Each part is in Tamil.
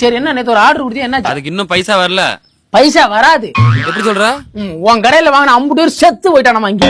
சரி என்ன நேத்து ஒரு ஆர்டர் கொடுத்தீங்க என்ன? அதுக்கு இன்னும் பைசா வரல. பைசா வராது. எப்படி சொல்ற? உன் கடையில வாங்கின 50 பேர் செத்து போயிட்டான் நம்ம இங்க.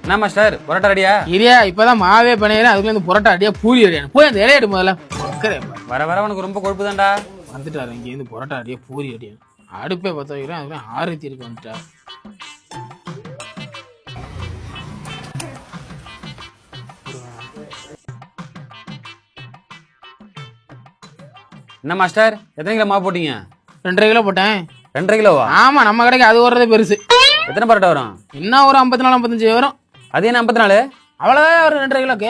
என்ன மாஸ்டர் பரோட்டா ரெடியா? இரியா இப்பதான் மாவே பண்ணிடுறேன், அதுக்குள்ள இந்த புரோட்டா அடியா பூரி அடியா போய் அந்த இலையாட்டு முதல்ல. வர வர உனக்கு ரொம்ப கொழுப்பு தான்டா. வந்துட்டாரு இங்க இருந்து புரோட்டா அடியா பூரி அடியா அடுப்பே பத்த வைக்கிறேன், அதுக்குள்ள ஆரத்தி இருக்கு வந்துட்டாரு. என்ன மாஸ்டர் எத்தனை கிலோ மாவு போட்டீங்க? 2.5 கிலோ போட்டேன். 2.5 கிலோவா? ஆமா நம்ம கடைக்கு அது வர்றதே பெருசு. எத்தனை பரோட்டா வரும்? என்ன ஒரு 54 55 வரும். அது என்ன 54? அவ்வளவுதான் ஒரு 2.5 கிலோக்கு.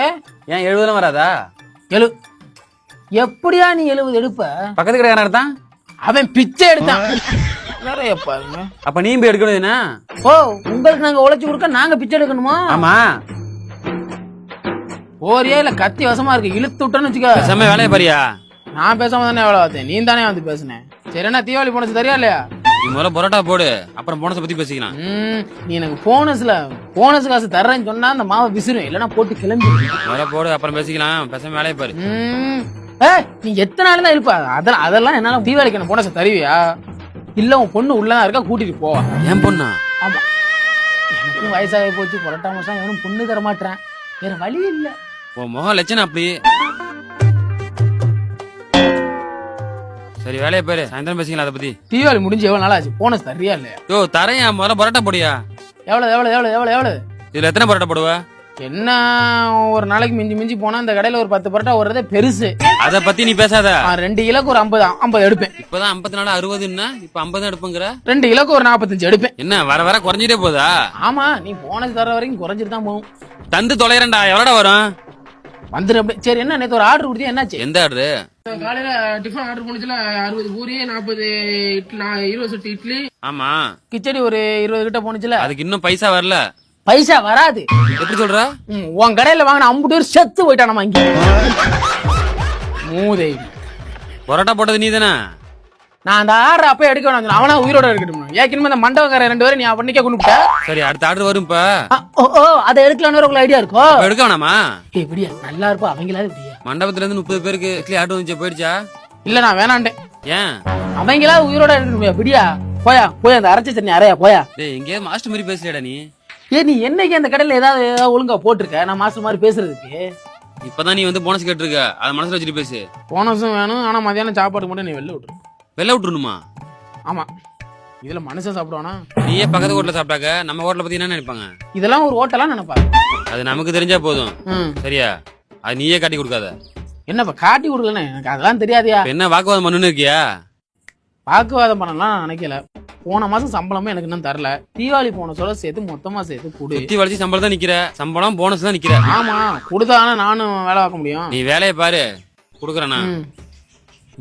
ஏன் 70 வராதா? 70 எப்படியா நீ 70 எடுப்ப? பக்கத்து கடைக்காரன் எடுத்தான், அவன் பிச்சை எடுத்தான். நிறைய பாருங்க. அப்ப நீ போய் எடுக்கணும் என்ன? ஓ உங்களுக்கு நாங்க உழைச்சு கொடுக்க நாங்க பிச்சை எடுக்கணுமா? ஆமா. ஓரியா இல்ல கத்தி வசமா இருக்கு, இழுத்து விட்டோன்னு வச்சுக்க. செம்ம வேலையை பாரியா. நான் பேசாம தானே எவ்வளவு பார்த்தேன், நீ தானே வந்து பேசுனேன். சரி என்ன தீபாவளி போனஸ் தெரியா இல்லையா? நீ முதல்ல பரோட்டா போடு, அப்புறம் போனஸை பத்தி பேசிக்கலாம். நீ எனக்கு போனஸ் காசு தர்றேன்னு சொன்னா அந்த மாவை விசிறும், இல்லன்னா போட்டு கிளம்பி. முதல்ல போடு அப்புறம் பேசிக்கலாம், பேசாம வேலையை பாரு. நீ எத்தனை நாள் தான் இருப்ப? அதெல்லாம் என்னால தீபாவளிக்கு என்ன போனஸ் தருவியா? இல்ல உன் பொண்ணு உள்ளதான் இருக்கா, கூட்டிட்டு போவா. ஏன் பொண்ணா? ஆமா எனக்கும் வயசாகி போச்சு, புரட்டா மாசம் எவனும் பொண்ணு தர மாட்டேன், வேற வழி இல்ல. உன் முகம் லட்சணம் அப்படி. சரி வேலையை பாரு, சாயந்தரம் பேசிக்கலாம் அதை பத்தி. தீபாவளி முடிஞ்சு எவ்வளவு நாள் ஆச்சு, போனஸ் தரியா இல்லையா? யோ தரேன், முதல்ல பரோட்டா போடியா. எவ்வளவு எவ்வளவு எவ்வளவு எவ்வளவு எவ்வளவு? இதுல எத்தனை பரோட்டா போடுவ? என்ன ஒரு நாளைக்கு மிஞ்சி போனா இந்த கடையில ஒரு 10 பரோட்டா வர்றதே பெருசு. அத பத்தி நீ பேசாத. 2 கிலோக்கு ஒரு 50 எடுப்பேன். இப்பதான் 54 60ன்னா இப்ப 50 எடுப்புங்கற. 2 கிலோக்கு ஒரு 45 எடுப்பேன். என்ன வர வர குறைஞ்சிட்டே போதா? ஆமா நீ போனஸ் தர வரைக்கும் குறைஞ்சிட்டு தான் போகும். தந்து தொலைறேன்டா, எவ்வளோடா வரும்? வந்துரு அப்படி. சரி என்ன நேத்து ஒரு ஆர்டர் கொடுத்தீங்க என்னாச்சு? எந்த ஆர்டர்? காலையில டிஃபன் ஆர்டர் பண்ணுச்சுல, 60 பூரி 40 இட்லி 20 செட்டு இட்லி. ஆமா. கிச்சடி ஒரு 20 கிட்ட போனுச்சுல. அதுக்கு இன்னும் பைசா வரல. பைசா வராது. எப்படி சொல்ற? உன் கடையில வாங்கின 50 பேர் செத்து போயிட்டான் நம்ம இங்க. மூதேவி. பரோட்டா போட்டது நீ தானே? நான் அந்த ஆர்டர் அப்ப எடுக்க வேணாம், அவனா உயிரோட இருக்கட்டும். ஏற்கனவே அந்த மண்டபக்காரன் 2 பேரும் நீ பண்ணிக்க கொண்டு. சரி அடுத்த ஆர்டர் வரும் இப்ப. அதை எடுக்கலான்னு உங்களுக்கு ஐடியா இருக்கோ? எடுக்க வேணாமா? எப்படியா நல்லா இருப்பா அவங்களாவது இப்படியா? மண்டபத்துல இருந்து 30 பேருக்கு இட்லி ஆர்டர் வந்துச்சு, போயிடுச்சா? இல்ல நான் வேணாண்டேன். ஏன்? அவங்களாவது உயிரோட இருக்கட்டும். பிடியா போயா போய் அந்த அரைச்ச சட்னி அரையா போயா. டேய் எங்கேயாவது மாஸ்டர் மாதிரி பேசுறியாடா நீ? நீ என்னைக்கு அந்த கடையில ஏதாவது ஒழுங்கா போட்டிருக்க நான் மாஸ்டர் மாதிரி பேசுறதுக்கு? இப்பதான் நீ வந்து போனஸ் கேட்டிருக்க, அதை மனசுல வச்சுட்டு பேசு. போனஸும் வேணும், ஆனா மதியானம் சாப்பாடு மட்டும் நீ வெளில விட்டுரு. வெளில விட்டுருணுமா? ஆமா. இதுல மனுஷன் சாப்பிடுவானா? நீயே பக்கத்து ஹோட்டல சாப்பிட்டாக்க நம்ம ஹோட்டல பத்தி என்ன நினைப்பாங்க? இதெல்லாம் ஒரு ஹோட்டலா நினைப்பாங்க. அது நமக்கு தெரிஞ்சா போதும். சரியா? அது நீயே காட்டி கொடுக்காத. என்னப்பா காட்டி கொடுக்கலன்னு எனக்கு அதெல்லாம் தெரியாதியா? என்ன வாக்குவாதம் பண்ணு இருக்கியா? வாக்குவாதம் பண்ணலாம் நான் நினைக்கல. போன மாசம் சம்பளமே எனக்கு இன்னும் தரல. தீபாவளி போனஸோட சேர்த்து மொத்தமா சேர்த்து கொடு. சுத்தி வளைச்சு சம்பளம் தான் நிக்கிற, சம்பளம் போனஸ் தான் நிக்கிற. ஆமா கொடுத்தானே நானும் வேலை பார்க்க முடியும். நீ வேலையை பாரு, குடுக்கறேனா?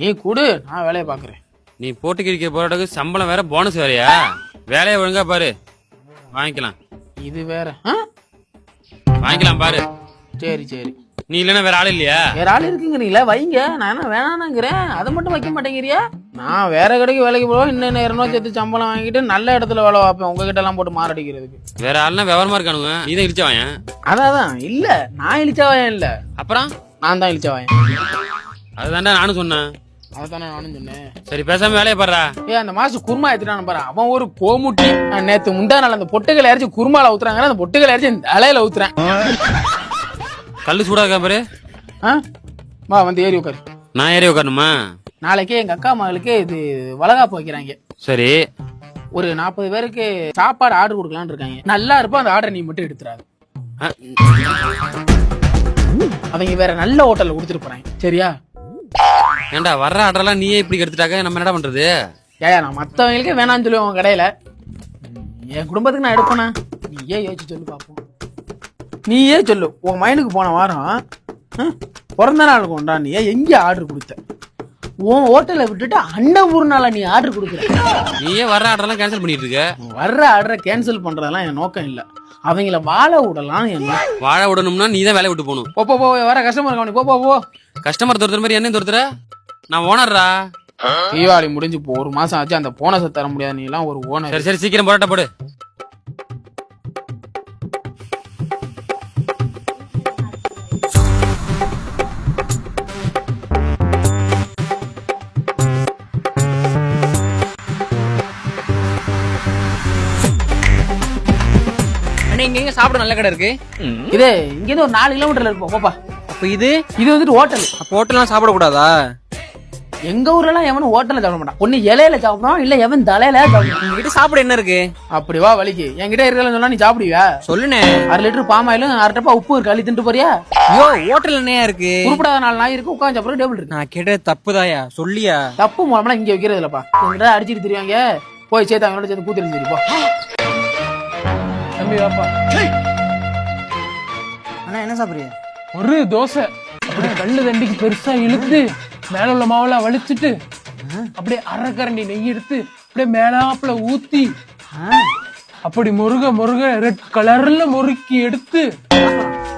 நீ கொடு, நான் வேலையை பாக்குறேன். நீ போட்டு கிழிக்கிற போராட்டக்கு சம்பளம் வேற போனஸ் வேறையா? வேலையை ஒழுங்கா பாரு, வாங்கிக்கலாம். இது வேற வாங்கிக்கலாம் பாரு. சரி சரி. நீ இல்லன்னா வேற ஆள் இல்லையா? வேற ஆள் இருக்குங்கிறீங்களா? வைங்க, நான் என்ன வேணானுங்கிறேன், அதை மட்டும் வைக்க மாட்டேங்கிறியா? நான் வேற கடைக்கு வேலைக்கு போவோம், இன்னும் 200 சேர்த்து சம்பளம் வாங்கிட்டு நல்ல இடத்துல வேலை பார்ப்பேன், உங்ககிட்ட எல்லாம் போட்டு மாரடிக்கிறதுக்கு. வேற ஆள்னா விவரமா இருக்கானுங்க, நீ தான் இழிச்சவாயன். அதான் இல்ல நான் இழிச்சவாயன் இல்ல, அப்புறம் நான் தான் இழிச்சவாயன். அதுதான்டா நானும் சொன்னேன். அதானே நானும் சொன்னேன். சரி பேசாம வேலையை பாடுறா. அந்த மாசம் குருமா எடுத்துட்டான்னு பாரு, அவன் ஒரு கோமுட்டி. நேத்து முந்தா நாள் அந்த பொட்டுகளை அரைச்சு குருமால ஊத்துறாங்க, அந்த பொட்டுகளை அரைச்சு தலையில ஊத்துறேன். கல்லு சூடா இருக்கா பாரு. வா வந்து ஏறி உட்காரு. நான் ஏறி உட்காரணுமா? நாளைக்கு எங்க அக்கா மகளுக்கு இது வளகாப்பு வைக்கிறாங்க. சரி ஒரு 40 பேருக்கு சாப்பாடு ஆர்டர் கொடுக்கலான்னு இருக்காங்க. நல்லா இருப்பா, அந்த ஆர்டர் நீ மட்டும் எடுத்துறாது. அவங்க வேற நல்ல ஹோட்டல்ல கொடுத்துட்டு போறாங்க. சரியா? ஏண்டா வர்ற ஆர்டர்லாம் நீயே இப்படி எடுத்துட்டாக்க நம்ம என்ன பண்றது? ஏயா நான் மத்தவங்களுக்கே வேணான்னு சொல்லுவேன் உன் கடையில, என் குடும்பத்துக்கு நான் எடுப்பேனா? நீயே யோசிச்சு சொல்லு பாப்போம். நீயே சொல்லு, உன் மைனுக்கு போன வாரம் பிறந்த நாள் கொண்டா நீ எங்க ஆர்டர் கொடுத்த? உன் ஹோட்டலை விட்டுட்டு அன்னபூர்ணால நீ ஆர்டர் கொடுக்குற. நீயே வர்ற ஆர்டர்லாம் கேன்சல் பண்ணிட்டு இருக்க. வர்ற ஆர்டரை கேன்சல் பண்றதெல்லாம் என் நோக்கம் இல்ல, அவங்கள வாழ விடலாம் என் நோக்கம். வாழ விடணும்னா நீ தான் வேலையை விட்டு போகணும். போ போ வர கஸ்டமர் கவனி, போ. கஸ்டமர் துரத்துற மாதிரி என்ன துரத்துற? நான் ஓனர்ரா. தீபாவளி முடிஞ்சு இப்போ 1 மாசம் ஆச்சு, அந்த போனஸை தர முடியாது, நீ எல்லாம் ஒரு ஓனர். சரி சரி சீக்கிரம் பரோட்டா போடு. இங்க சாப்பிட நல்ல கடை இருக்கு. இது இங்க இருந்து ஒரு 4 கிலோமீட்டர்ல இருப்போம், போப்பா. அப்ப இது வந்துட்டு ஹோட்டல். அப்ப ஹோட்டல்லாம் சாப்பிட கூடாதா? எங்க ஊர்ல எல்லாம் எவனும் ஹோட்டல்ல சாப்பிட மாட்டான், ஒண்ணு இலையில சாப்பிடுவான், இல்ல எவன் தலையில சாப்பிடுவான். உங்ககிட்ட சாப்பிட என்ன இருக்கு? அப்படி வா வலிக்கு, என்கிட்ட இருக்கலன்னு சொன்னா நீ சாப்பிடுவியா? சொல்லுனே. 1/2 லிட்டர் பாம் ஆயிலும் 1/2 டப்பா உப்பு இருக்கு, அள்ளி தின்ட்டு போறியா? ஐயோ, ஹோட்டல் என்னையா இருக்கு? உருப்படாத 4 நாய் இருக்கு, உட்காந்து சாப்பிட டேபிள் இருக்கு. நான் கேட்டது தப்புதாயா, சொல்லியா? தப்பு மூலமா இங்க வைக்கிறது இல்லப்பா, என்கிட்ட அடிச்சிட்டு தெரியாங்க. போய் சேர்த்து அவங்களோட சேர்த்து கூத்திட்டு சரிப்பா. தம்பி வாப்பா. அண்ணா என்ன சாப்பிடுறியா? ஒரு தோசை அப்படியே கல்லு தண்டிக்கு பெருசா இழுத்து மேல உள்ள மாவுல வலிச்சுட்டு அப்படியே அரைக்கரண்டி நெய் எடுத்து அப்படியே மேலாப்புல ஊத்தி அப்படி முருக ரெட் கலர்ல முறுக்கி எடுத்து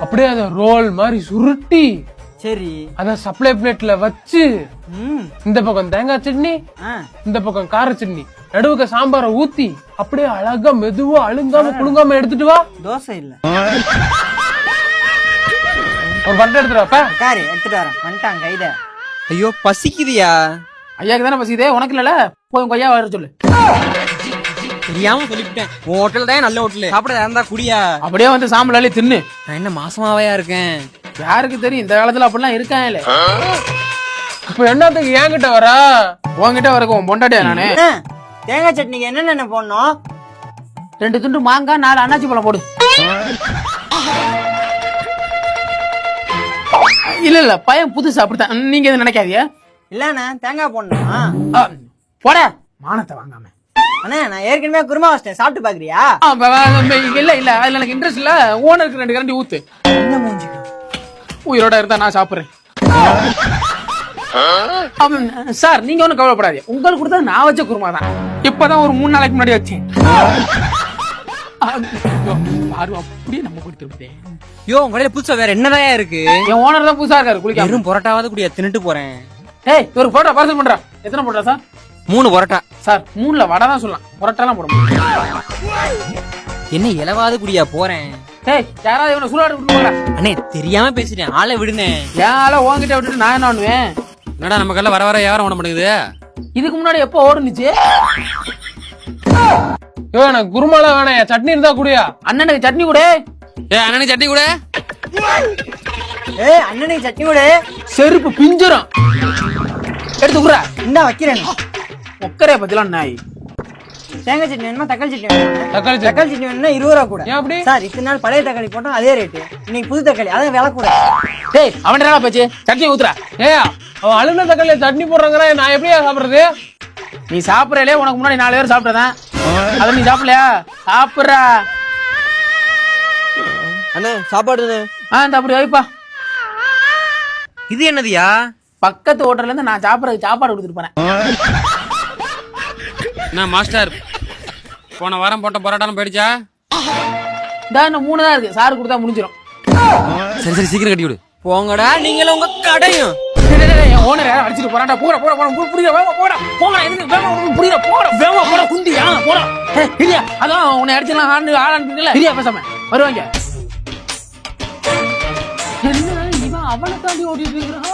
அப்படியே அத ரோல் மாதிரி சுருட்டி சரி அத சப்ளை பிளேட்ல வச்சு இந்த பக்கம் தேங்காய் சட்னி, இந்த பக்கம் கார சட்னி, நடுவுக்கு சாம்பாரை ஊத்தி அப்படியே அழகா மெதுவா அழுங்காம குழுங்காம எடுத்துட்டு வா. தோசை இல்ல, ஒரு பண்டை எடுத்துட்டு காரி எடுத்துட்டு வரேன். வந்துட்டாங்க கைத. ஐயோ பசிக்குதியா? ஐயாக்கு தானே பசிக்குதே, உனக்கு இல்லல? போய் கொய்யா வர சொல்லு. தெரியாம சொல்லிவிட்டேன். உன் ஹோட்டல் தான் நல்ல ஹோட்டல், சாப்பிட இருந்தா குடியா. அப்படியே வந்து சாம்பல் அள்ளி தின்னு. நான் என்ன மாசமாவையா இருக்கேன்? யாருக்கு தெரியும், இந்த காலத்துல அப்படிலாம் இருக்காங்களே. இப்ப என்னத்துக்கு என்கிட்ட வரா? உன்கிட்ட வரக்கும் உன் பொண்டாட்டியா நானு? தேங்காய் சட்னிக்கு என்னென்ன போடணும்? 2 துண்டு மாங்காய், 4 அன்னாச்சி பழம் போடு. இல்ல பையன் புதுசு, அப்படித்தான், நீங்க எதுவும் நினைக்காதீங்க. இல்லண்ணா தேங்காய் போடணும். போட மானத்தை வாங்காம. அண்ணா நான் ஏற்கனவே குருமா வச்சிட்டேன், சாப்பிட்டு பாக்குறியா? இல்ல அதுல எனக்கு இன்ட்ரெஸ்ட் இல்ல. ஓனருக்கு 2 கரண்டி ஊத்து. என்ன மூஞ்சிக்கு உயிரோட இருந்தா நான் சாப்பிடுறேன். சார் நீங்க ஒன்னும் கவலைப்படாதீங்க, உங்களுக்கு கொடுத்தா நான் வச்ச குருமா தான். இப்பதான் ஒரு 3 நாளைக்கு முன்னாடி வச்சேன். அப்படியே நம்ம கொடுத்துருப்பேன். யோ உங்க கடையில புதுசா வேற என்னதான் இருக்கு? என் ஓனர் தான் புதுசா இருக்காரு, குளிக்க. வெறும் பரோட்டாவது குடியா, தின்னுட்டு போறேன். ஏய் ஒரு போட்டோ பார்சல் பண்றா. எத்தனை போட்டா சார்? 3 பரோட்டா சார். 3ல வடை தான் சொல்லலாம், பரோட்டாலாம் போட முடியும். என்ன இலவாது குடியா போறேன். ஏய் யாராவது இவனை சூடாடு விட்டு போடா. அண்ணே தெரியாம பேசிட்டேன், ஆளை விடுனே. என் ஆளை உன்கிட்ட விட்டுட்டு நான் என்ன பண்ணுவேன்? என்னடா நம்ம கல்ல வர வர வியாபாரம் பண்ண மாட்டேங்குது. இதுக்கு முன்னாடி எப்போ ஓடுனுச்சு? ஐயோ எனக்கு குருமாலாம் வேணாம், சட்னி இருந்தா குடியா. அண்ணனுக்கு சட்னி கூட. அண்ணனுக்கு சட்னி கூட. அண்ணனுக்கு சட்னி கூட. செருப்பு பிஞ்சிரும், எடுத்து குடுறா. இந்த வைக்கிறேன். ஒக்கரே பத்திலாம் நாய். தேங்காய் சட்னி வேணுமா தக்காளி சட்னி வேணுமா? தக்காளி சட்னி வேணும்னா 20 ரூபா கூட. ஏன் அப்படி? சார் இத்தனை நாள் பழைய தக்காளி போட்டோம் அதே ரேட்டு, இன்னைக்கு புது தக்காளி அதான் விலை கூட. டேய் அவன் என்ன பேச்சு? சட்னி ஊத்துறா. ஏயா அவன் அழுந்த தக்காளிய சட்னி போடுறாங்க, நான் எப்படியா சாப்பிடுறது? நீ சாப்பிடறே, உனக்கு முன்னாடி 4 பேர் சாப்பிட்டதான். அத நீ சாப்பிடலையா? சாப்பிடுறா. அண்ணே சாப்பாடு. இந்த அப்படி வைப்பா. இது என்னதுயா? பக்கத்து ஹோட்டல்ல இருந்து நான் சாப்பிடறதுக்கு சாப்பாடு கொடுத்துட்டு போறேன். என்ன மாஸ்டர், போன வாரம் போட்ட பரோட்டாலும் போயிடுச்சா? இன்னும் 3 தான் இருக்கு, சாரு கொடுத்தா முடிஞ்சிடும். சரி சரி சீக்கிரம் கட்டி விடு. போங்கடா நீங்களும் உங்க கடையும். என் ஓனர் யாரும் அடிச்சிட்டு போறாண்டா. போடா புரியுற வேமா போடா. போடா எதுக்கு வேமா புரியுற போடா. வேமா போடா குந்தியா போடா. இல்லையா அதான் உன்னை அடிச்சலாம் ஆள் அனுப்பிங்களா? இல்லையா பேசாம வருவாங்க. என்ன இவன் அவனை தாண்டி ஓடிட்டு இருக்கிறான்.